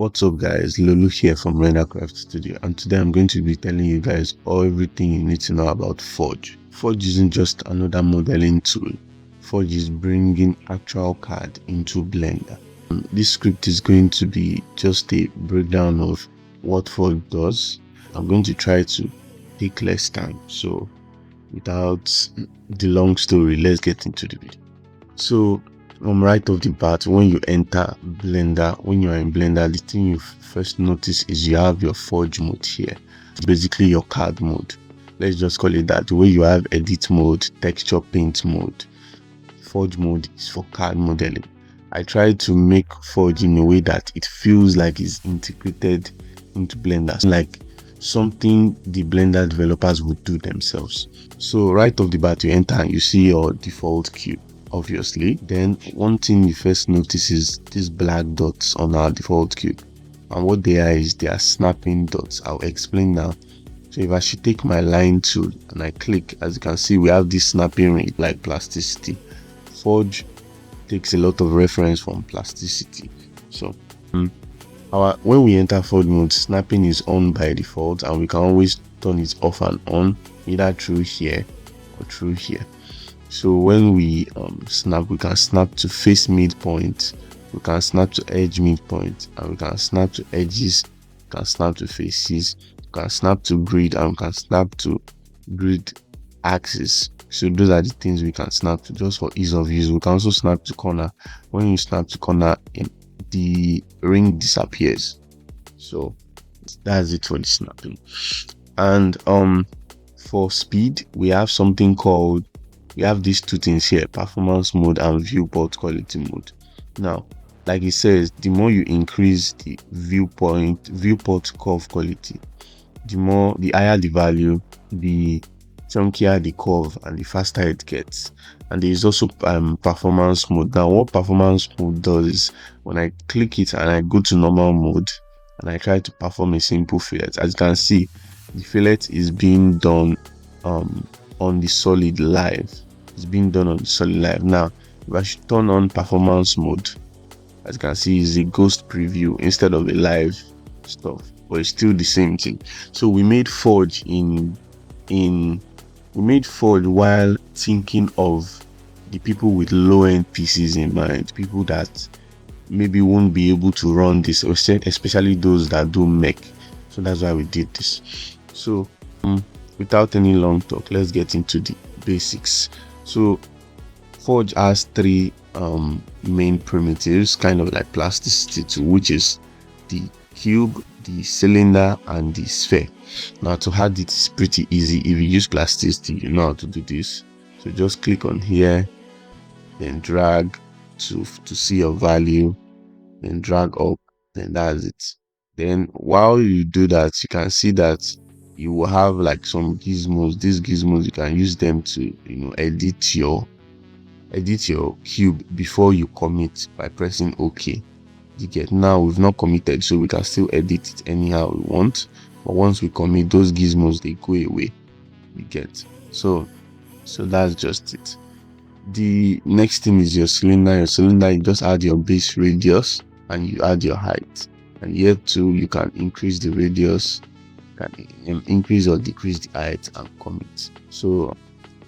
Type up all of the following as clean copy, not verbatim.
What's up guys, Lulu here from Rendercraft Studio, and today I'm going to be telling you guys everything you need to know about Forge. Forge isn't just another modeling tool. Forge is bringing actual CAD into Blender. This script is going to be just a breakdown of what Forge does. I'm going to try to take less time, so without the long story, let's get into the video. So right off the bat, when you enter Blender, when you are in Blender, the thing you first notice is you have your Forge mode here. It's basically your CAD mode. Let's just call it that. The way you have edit mode, texture paint mode, Forge mode is for CAD modeling. I tried to make Forge in a way that it feels like it's integrated into Blender, like something the Blender developers would do themselves. So right off the bat, you enter and you see your default cube. Obviously, then one thing you first notice is these black dots on our default cube, and what they are is they are snapping dots. I'll explain now. So if I should take my line tool and I click, as you can see, we have this snapping ring like plasticity. Forge takes a lot of reference from plasticity. So when we enter Forge mode, snapping is on by default, and we can always turn it off and on, either through here or through here. So when we snap, we can snap to face midpoint, we can snap to edge midpoint, and we can snap to edges, we can snap to faces, we can snap to grid, and we can snap to grid axis. So those are the things we can snap to just for ease of use. We can also snap to corner. When you snap to corner, the ring disappears. So that's it for the snapping. And for speed, we have something called, we have these two things here, performance mode and viewport quality mode. Now, like it says, the more you increase the viewport curve quality, the higher the value, the chunkier the curve, and the faster it gets. And there is also performance mode. Now, what performance mode does is when I click it and I go to normal mode and I try to perform a simple fillet, as you can see, the fillet is being done on the solid live. It's being done on the solid live. Now if I should turn on performance mode, as you can see, is a ghost preview instead of a live stuff, but it's still the same thing. So we made Forge while thinking of the people with low-end PCs in mind, people that maybe won't be able to run this, especially those that do mech. So that's why we did this. So without any long talk, let's get into the basics. So Forge has three main primitives, kind of like plasticity too, which is the cube, the cylinder, and the sphere. Now to add it is pretty easy. If you use plasticity, you know how to do this. So just click on here, then drag to see your value, then drag up, then that's it. Then while you do that, you can see that you will have like some gizmos. These gizmos, you can use them to edit your cube before you commit by pressing OK. You get, now we've not committed, so we can still edit it anyhow we want, but once we commit, those gizmos, they go away. You get, so that's just it. The next thing is your cylinder. Your cylinder, you just add your base radius and you add your height, and here too you can increase the radius, can increase or decrease the height, and commit. So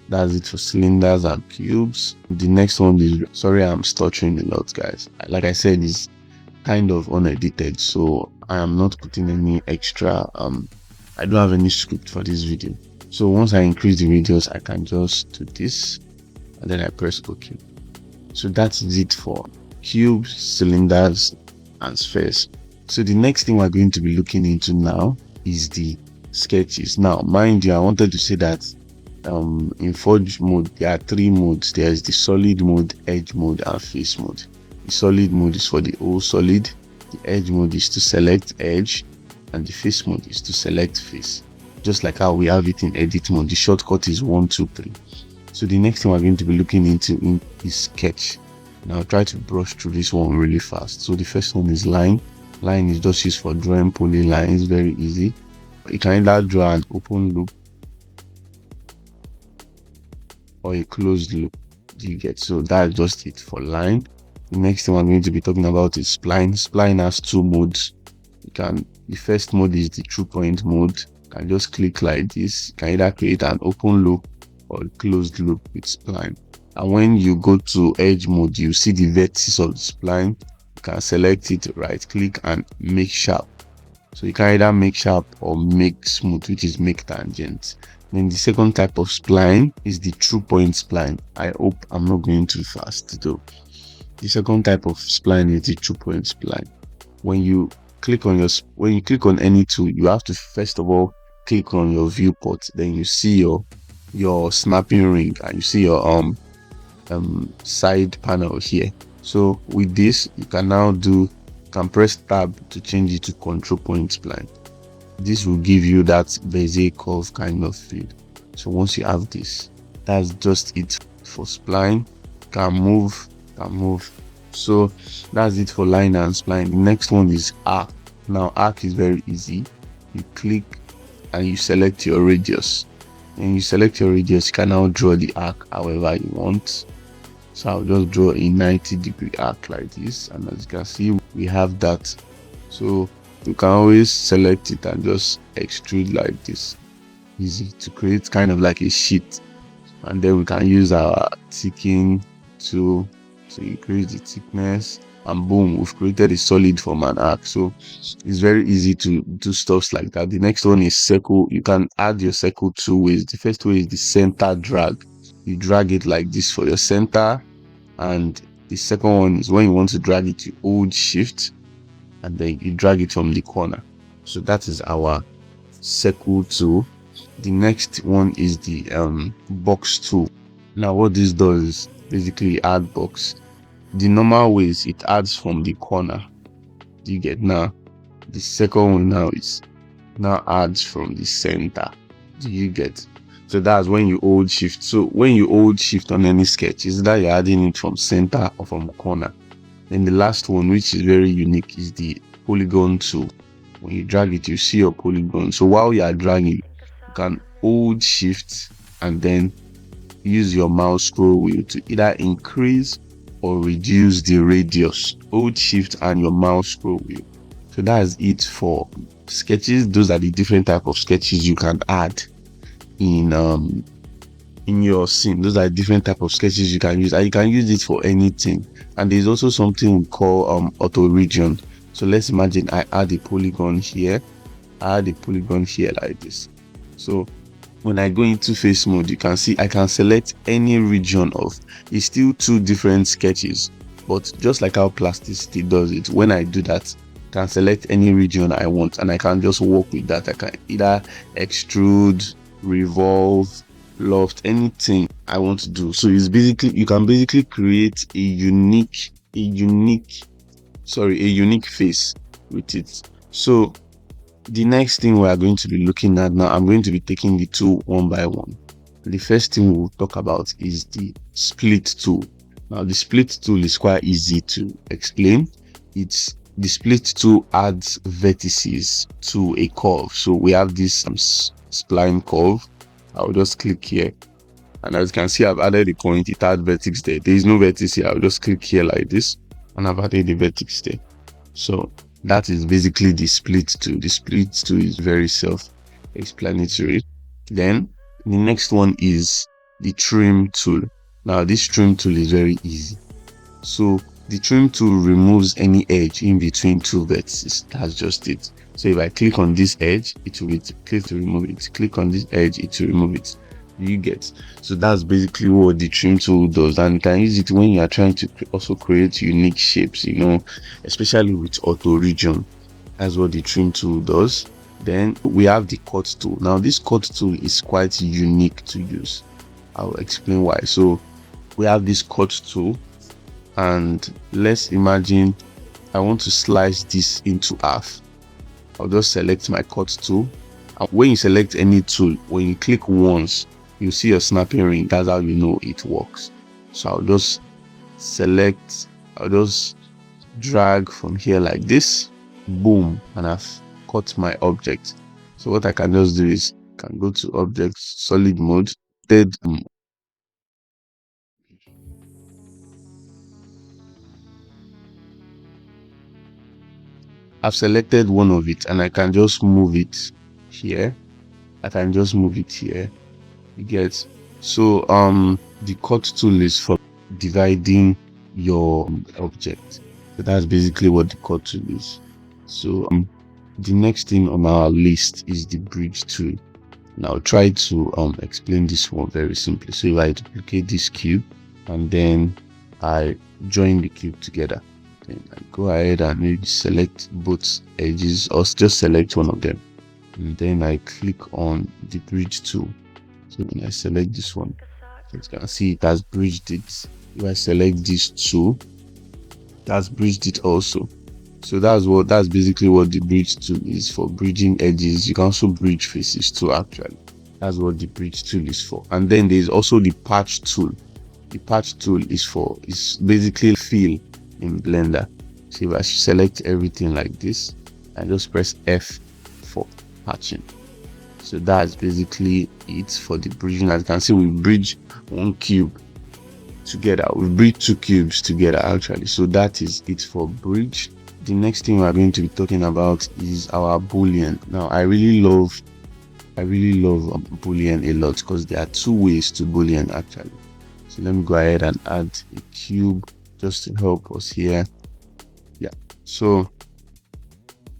that's it for cylinders and cubes. The next one is, sorry I'm stuttering a lot guys, like I said, is kind of unedited, so I am not putting any extra I don't have any script for this video. So once I increase the radius, I can just do this and then I press OK. So that's it for cubes, cylinders, and spheres. So the next thing we're going to be looking into now is the sketches. Now mind you, I wanted to say that in Forge mode there are three modes. There's the solid mode, edge mode, and face mode. The solid mode is for the whole solid, the edge mode is to select edge, and the face mode is to select face. Just like how we have it in edit mode, the shortcut is 1, 2, 3. So the next thing we're going to be looking into is sketch. Now I'll try to brush through this one really fast. So the first one is line. Line is just used for drawing polylines, very easy. You can either draw an open loop or a closed loop. You get, so that's just it for line. The next thing I'm going to be talking about is spline. Spline has two modes. The first mode is the true point mode. You can just click like this. You can either create an open loop or a closed loop with spline. And when you go to edge mode, you see the vertices of the spline. You can select it, right click and make sharp. So you can either make sharp or make smooth, which is make tangent. Then the second type of spline is the true point spline. I hope I'm not going too fast though. The second type of spline is the true point spline. When you click on any tool, you have to first of all click on your viewport. Then you see your snapping ring and you see your side panel here. So with this, you can press tab to change it to control point spline. This will give you that basic curve kind of feel. So once you have this, that's just it for spline. Can move. So that's it for line and spline. The next one is arc. Now arc is very easy. You click and you select your radius. And you select your radius, you can now draw the arc however you want. So I'll just draw a 90-degree arc like this, and as you can see, we have that. So you can always select it and just extrude like this. Easy to create kind of like a sheet. And then we can use our thickening tool to increase the thickness, and boom, we've created a solid from an arc. So it's very easy to do stuff like that. The next one is circle. You can add your circle two ways. The first way is the center drag. You drag it like this for your center, and the second one is when you want to drag it, you hold shift and then you drag it from the corner. So that is our circle tool. The next one is the box tool. Now what this does is basically add box. The normal way is it adds from the corner. Do you get? Now the second one now is now adds from the center. Do you get? So that's when you hold shift. So when you hold shift on any sketch, is that you're adding it from center or from corner. Then the last one, which is very unique, is the polygon tool. When you drag it, you see your polygon. So while you are dragging, you can hold shift and then use your mouse scroll wheel to either increase or reduce the radius. Hold shift and your mouse scroll wheel. So that's it for sketches. Those are the different type of sketches you can add in your scene. Those are different type of sketches you can use, and you can use it for anything. And there's also something we call auto region. So let's imagine I add a polygon here. I add a polygon here like this. So when I go into face mode, you can see I can select any region of. It's still two different sketches, but just like how plasticity does it, when I do that, I can select any region I want and I can just work with that. I can either extrude, revolve, loft, anything I want to do. So it's basically, you can basically create a unique face with it. So the next thing we are going to be looking at now, I'm going to be taking the tool one by one. The first thing we'll talk about is the split tool. Now the split tool is quite easy to explain. It's the split tool adds vertices to a curve. So we have this spline curve. I'll just click here, and as you can see, I've added a point. It adds vertex there. There is no vertex here. I'll just click here like this, and I've added the vertex there. So that is basically the split tool. The split tool is very self-explanatory. Then the next one is the trim tool. Now this trim tool is very easy. So the trim tool removes any edge in between two vertices. That's just it. So if I click on this edge, it will click to remove it. Click on this edge, it will remove it. You get? So that's basically what the trim tool does, and you can use it when you are trying to also create unique shapes, especially with auto region. That's what the trim tool does. Then we have the cut tool. Now this cut tool is quite unique to use. I'll explain why. So we have this cut tool, and let's imagine I want to slice this into half. I'll just select my cut tool, and when you select any tool, when you click once, you see your snapping ring. That's how you know it works. So I'll just drag from here like this, boom, and I've cut my object. So what I can just do is I can go to object solid mode, then I've selected one of it and I can just move it here. I can just move it here. You get? So the cut tool is for dividing your object. So that's basically what the cut tool is. So the next thing on our list is the bridge tool. Now I'll try to explain this one very simply. So if I duplicate this cube and then I join the cube together, then I go ahead and maybe select both edges or just select one of them, and then I click on the bridge tool. So when I select this one, so you can see it has bridged it. If I select this tool, it has bridged it also. So that's basically what the bridge tool is for, bridging edges. You can also bridge faces too, actually. That's what the bridge tool is for. And then there's also the patch tool. The patch tool is basically fill in Blender. So if I select everything like this and just press F for patching. So that's basically it for the bridging. As you can see, we bridge one cube together. We bridge two cubes together, actually. So that is it for bridge. The next thing we are going to be talking about is our boolean. Now I really love boolean a lot because there are two ways to boolean, actually. So let me go ahead and add a cube just to help us here. Yeah, so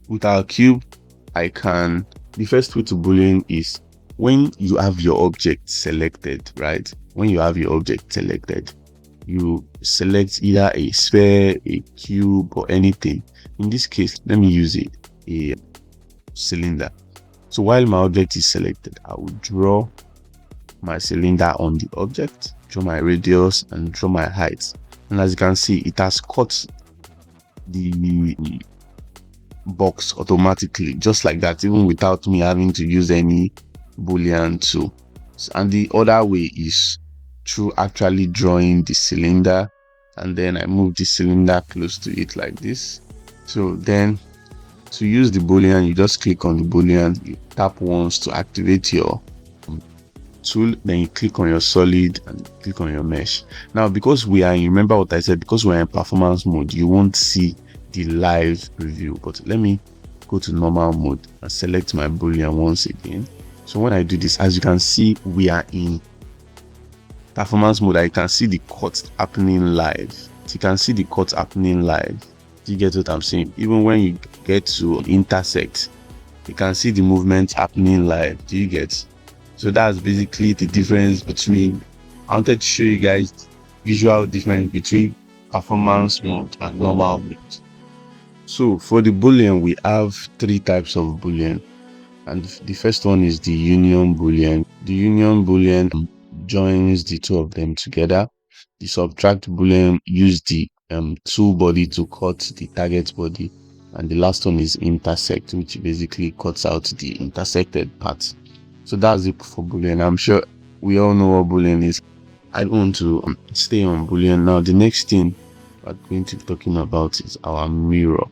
with our cube, the first way to boolean is when you have your object selected, right? When you have your object selected, you select either a sphere, a cube, or anything. In this case, let me use a cylinder. So while my object is selected, I will draw my cylinder on the object, draw my radius, and draw my height. And as you can see, it has cut the box automatically, just like that, even without me having to use any boolean tool. And the other way is through actually drawing the cylinder, and then I move the cylinder close to it like this. So then to use the boolean, you just click on the boolean, you tap once to activate your tool, then you click on your solid and click on your mesh. Now because remember what I said, because we're in performance mode, you won't see the live preview, but let me go to normal mode and select my boolean once again. So when I do this, as you can see, we are in performance mode. I can see the cut happening live. You can see the cut happening live. Do you get what I'm saying? Even when you get to intersect, you can see the movement happening live. Do you get? So that's basically the difference between, I wanted to show you guys visual difference between performance mode and normal mode. So for the boolean, we have three types of boolean, and the first one is the union boolean. The union boolean joins the two of them together. The subtract boolean use the tool body to cut the target body, and the last one is intersect, which basically cuts out the intersected part. So that's it for boolean. I'm sure we all know what boolean is. I don't want to stay on boolean now. The next thing we're going to be talking about is our mirror.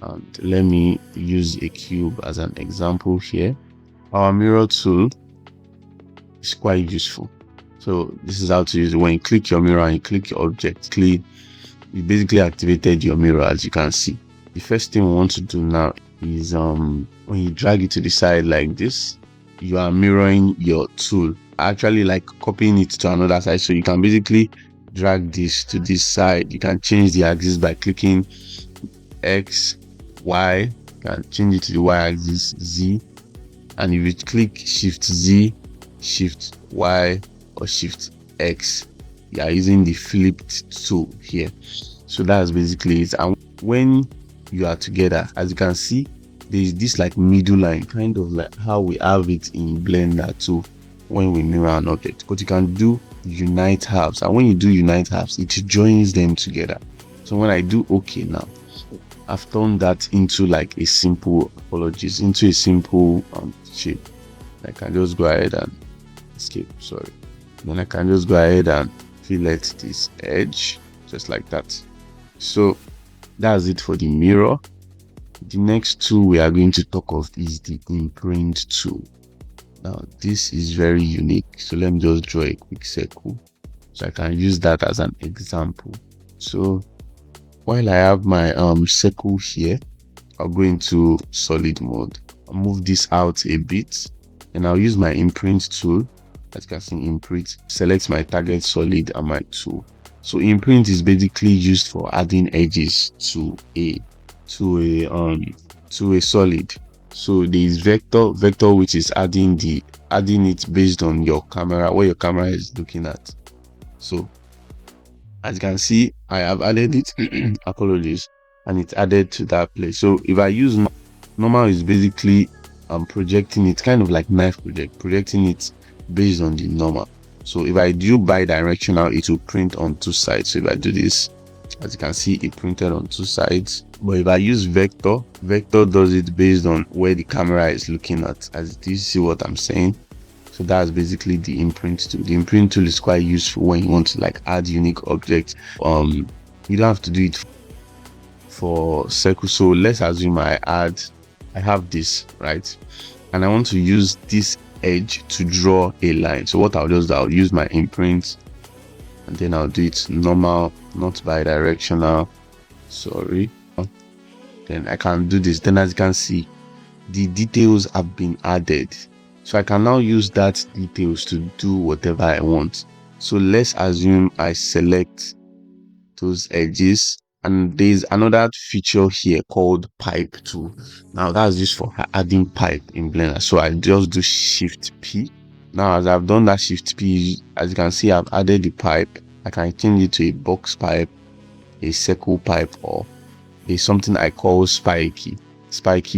And let me use a cube as an example here. Our mirror tool is quite useful. So this is how to use it. When you click your mirror and you click your object, you basically activated your mirror, as you can see. The first thing we want to do now is when you drag it to the side like this, you are mirroring your tool, actually like copying it to another side. So you can basically drag this to this side. You can change the axis by clicking X, Y. You can change it to the Y axis, Z, and if you click Shift Z, Shift Y, or Shift X, you are using the flipped tool here. So that's basically it. And when you are together, as you can see, there is this like middle line, kind of like how we have it in Blender too when we mirror an object. But you can do unite halves, and when you do unite halves, it joins them together. So when I do OK now, I've turned that into like a simple into a simple shape. I can just go ahead and escape, sorry. Then I can just go ahead and fillet this edge just like that. So that's it for the mirror. The next tool we are going to talk of is the Imprint tool. Now this is very unique, so let me just draw a quick circle so I can use that as an example. So while I have my circle here, I'll go into solid mode. I'll move this out a bit, and I'll use my imprint tool. As you can see, imprint, select my target solid and my tool. So imprint is basically used for adding edges to a solid. So there is vector which is adding it based on your camera, where your camera is looking at. So as you can see, I have added it apologies, and it's added to that place. So if I use normal, is basically projecting it, kind of like knife projecting it based on the normal. So if I do bi-directional, it will print on two sides. So if I do this, as you can see, it printed on two sides. But if I use vector does it based on where the camera is looking at. As do you see what I'm saying? So that's basically the imprint tool. The imprint tool is quite useful when you want to like add unique objects. You don't have to do it for circle. So let's assume I have this, right, and I want to use this edge to draw a line. So what I'll do is I'll use my imprint, and then I'll do it normal, not bi-directional, sorry. Then I can do this. Then as you can see, the details have been added, so I can now use that details to do whatever I want. So let's assume I select those edges, and there's another feature here called pipe tool. Now that's used for adding pipe in Blender. So I just do Shift P. Now as I've done that Shift P, as you can see, I've added the pipe. I can change it to a box pipe, a circle pipe, or a something I call spiky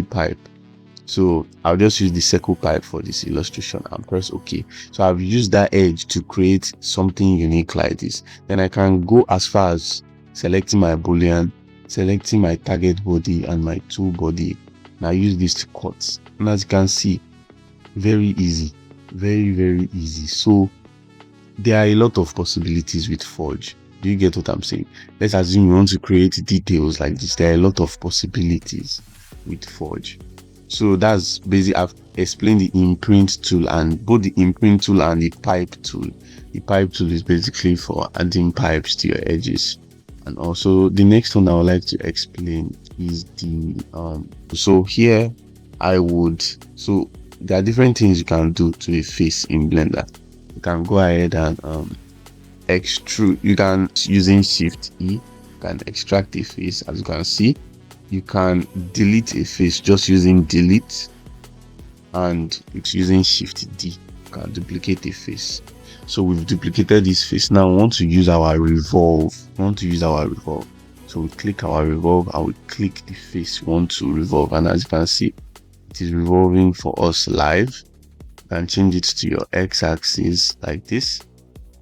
pipe. So I'll just use the circle pipe for this illustration and press OK. So I've used that edge to create something unique like this. Then I can go as far as selecting my boolean, selecting my target body and my tool body, and I use this to cut. And as you can see, very easy, very easy. So there are a lot of possibilities with Forge. Do you get what I'm saying? Let's assume you want to create details like this. There are a lot of possibilities with Forge. So that's basically, I've explained the imprint tool, and both the imprint tool and the pipe tool. The pipe tool is basically for adding pipes to your edges. And also the next one I would like to explain is the so here so there are different things you can do to a face in Blender. You can go ahead and extrude. You can, using Shift E, you can extract a face. As you can see, you can delete a face just using delete, and it's using Shift D. You can duplicate a face. So we've duplicated this face. Now we want to use our revolve. So we click our revolve and we click the face we want to revolve, and as you can see, it is revolving for us live. You can change it to your x-axis like this,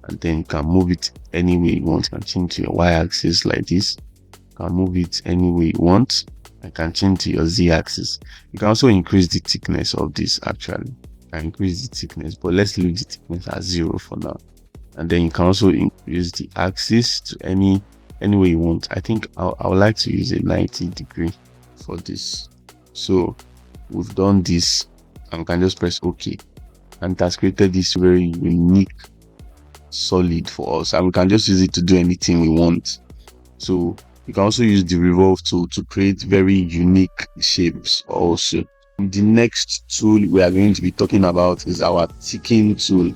and then you can move it any way you want. You can change to your y-axis like this. You can move it any way you want. I can change to your z-axis. You can also increase the thickness of this. Actually, I increase the thickness, but let's leave the thickness at 0 for now. And then you can also increase the axis to any way you want. I think I would like to use a 90-degree for this. So we've done this, and we can just press OK, and it has created this very unique solid for us, and we can just use it to do anything we want. So you can also use the revolve tool to create very unique shapes also. The next tool we are going to be talking about is our ticking tool.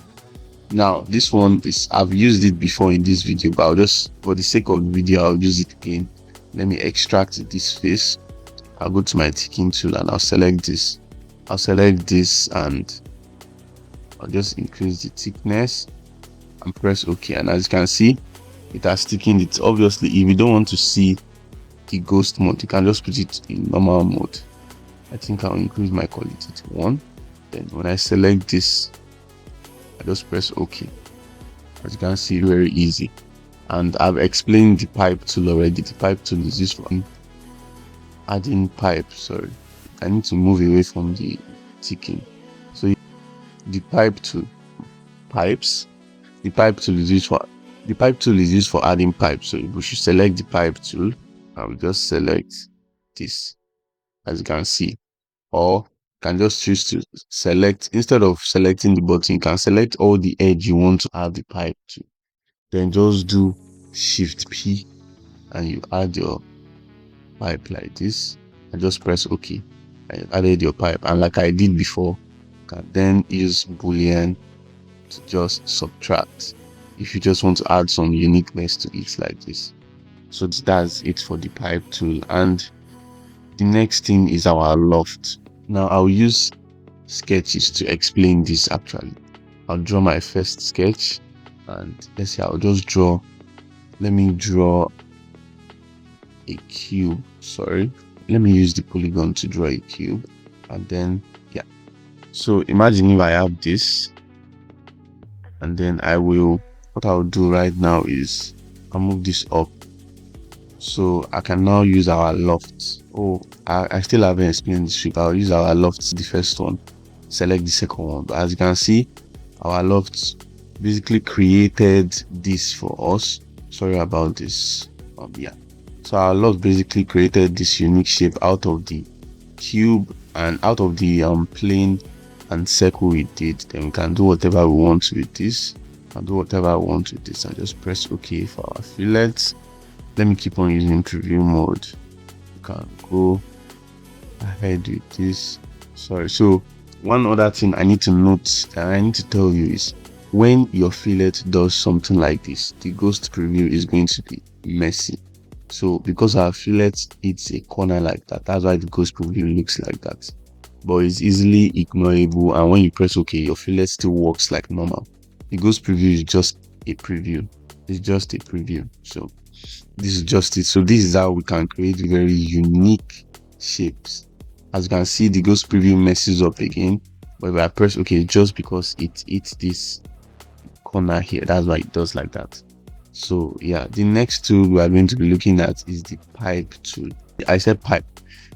Now this one is, I've used it before in this video, but I'll just, for the sake of the video, I'll use it again. Let me extract this face. I'll go to my ticking tool and I'll select this. And I'll just increase the thickness and press OK. And as you can see, it has taken it. Obviously, if you don't want to see the ghost mode, you can just put it in normal mode. I think I'll increase my quality to 1. Then when I select this, I just press OK. As you can see, very easy. And I've explained the pipe tool already. The pipe tool is used for adding pipe. Sorry, I need to move away from the ticking. So the pipe tool, the pipe tool is used for adding pipes. So we should select the pipe tool. I will just select this, as you can see, or you can just choose to select, instead of selecting the button, you can select all the edge you want to add the pipe to. Then just do Shift P and you add your pipe like this, I just press OK. I added your pipe, and like I did before, you can then use boolean to just subtract if you just want to add some uniqueness to it like this. So that's it for the pipe tool. And the next thing is our loft. Now I'll use sketches to explain this. Actually, I'll draw my first sketch, and let's see, I'll just draw, let me draw a cube. Sorry, let me use the polygon to draw a cube. And then yeah, so imagine if I have this, and then what I'll do right now is I'll move this up, so I can now use our lofts. Oh, I still haven't explained this shape. I'll use our lofts, the first one, select the second one. But as you can see, our lofts basically created this for us. Sorry about this. Yeah, so our loft basically created this unique shape out of the cube and out of the plane and circle we did. Then we can do whatever we want with this, and do whatever I want with this, and just press OK for our fillets. Let me keep on using preview mode. You can go ahead with this. Sorry. So one other thing I need to note and I need to tell you is, when your fillet does something like this, the ghost preview is going to be messy. So because our fillet hits a corner like that, that's why the ghost preview looks like that. But it's easily ignorable, and when you press OK, your fillet still works like normal. The ghost preview is just a preview. It's just a preview. So this is just it. So this is how we can create very unique shapes. As you can see, the ghost preview messes up again, but if I press OK, just because it hits this corner here, that's why it does like that. So yeah, the next tool we are going to be looking at is the pipe tool. I said pipe,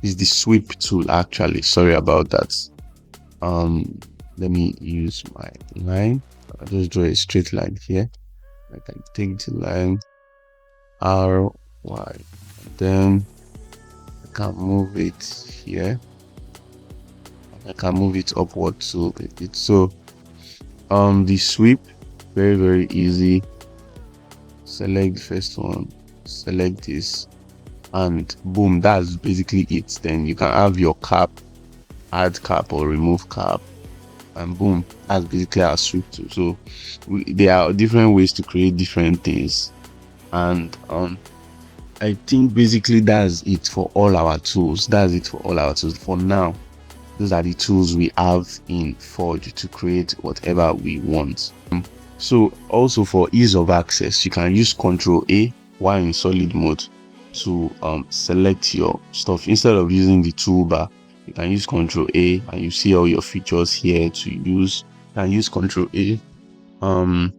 is the sweep tool actually. Sorry about that. Let me use my line. I'll just draw a straight line here. I can take the line R, Y, then I can move it here. I can move it upward to it. So the sweep, very easy. Select the first one, select this, and boom, that's basically it. Then you can have your cap, add cap or remove cap, and boom, that's basically our sweep tool. So there are different ways to create different things, and I think basically that's it for all our tools. For now. Those are the tools we have in Forge to create whatever we want. So also for ease of access, you can use Ctrl+A while in solid mode to select your stuff. Instead of using the toolbar, you can use Ctrl+A, and you see all your features here to use. You can use Ctrl+A. And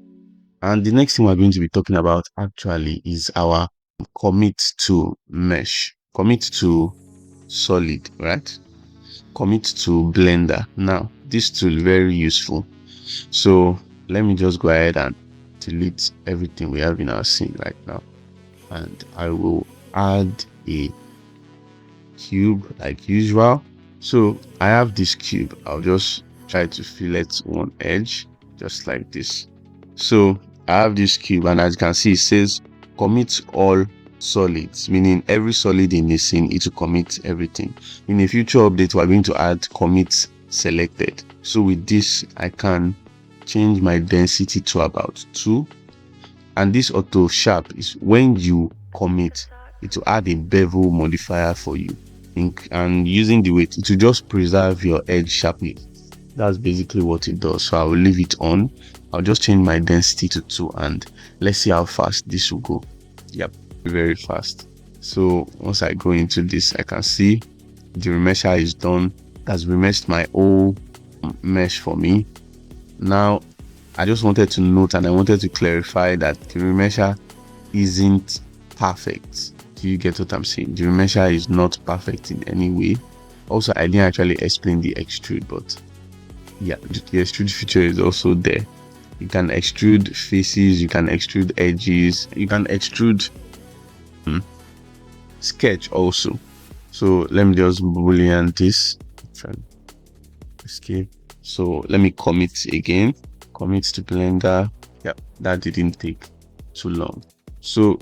the next thing we're going to be talking about actually is our commit to mesh, commit to solid, right? Commit to blender. Now this tool very useful. So let me just go ahead and delete everything we have in our scene right now, and I will add a cube like usual. So I have this cube. I'll just try to fillet one edge just like this. So I have this cube, and as you can see, it says commit all solids, meaning every solid in the scene, it will commit everything. In a future update, we're going to add commit selected. So with this, I can change my density to about 2, and this auto sharp is when you commit, it will add a bevel modifier for you, and using the weight, it will just preserve your edge sharpness. That's basically what it does. So I will leave it on. I'll just change my density to 2, and let's see how fast this will go. Yep, very fast. So once I go into this, I can see the remesher is done. That's remeshed my whole mesh for me. Now I just wanted to note, and I wanted to clarify that the remesher isn't perfect. Do you get what I'm saying? The remesher is not perfect in any way. Also, I didn't actually explain the extrude, but yeah, the extrude feature is also there. You can extrude faces, you can extrude edges, you can extrude sketch also. So let me just boolean this, escape. So let me commit again, commit to blender. Yeah, that didn't take too long. So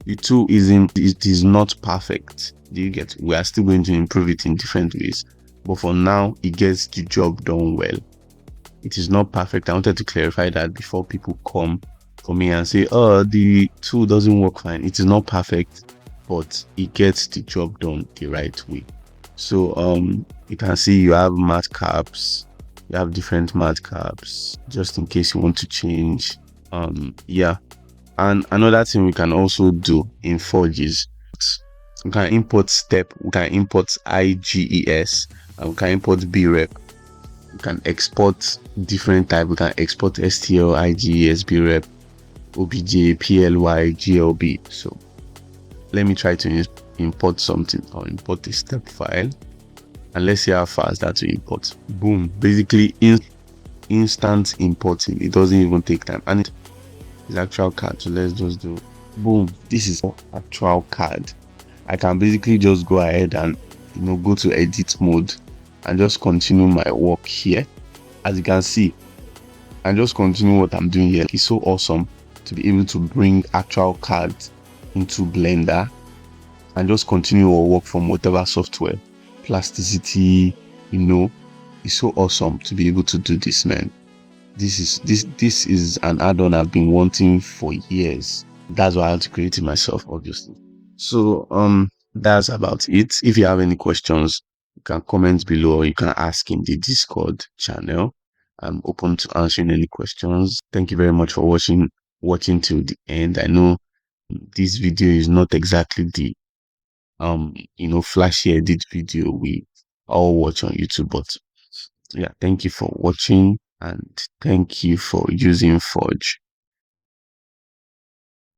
the tool it is not perfect, Do you get? We are still going to improve it in different ways, but for now, it gets the job done well. It is not perfect. I wanted to clarify that before people come for me and say, oh, the tool doesn't work fine. It is not perfect, but it gets the job done the right way. So you can see you have math caps, you have different math caps, just in case you want to change. Yeah. And another thing we can also do in Forge is we can import step, we can import IGES, and we can import brep. We can export different type. We can export STL, IGES, brep, OBJ, PLY, GLB. So let me try to import something or import a step file, and let's see how fast that will import. Boom, basically instant importing. It doesn't even take time, and it's actual card. So let's just do boom. This is actual card. I can basically just go ahead and go to edit mode and just continue my work here. As you can see, and just continue what I'm doing here. It's so awesome to be able to bring actual cards into Blender and just continue our work from whatever software. Plasticity, it's so awesome to be able to do this, man. This is an add-on I've been wanting for years. That's why I had to create it myself, obviously. So that's about it. If you have any questions, you can comment below, or you can ask in the Discord channel. I'm open to answering any questions. Thank you very much for watching till the end. I know this video is not exactly the flashy edit video we all watch on YouTube, but yeah, thank you for watching and thank you for using Forge.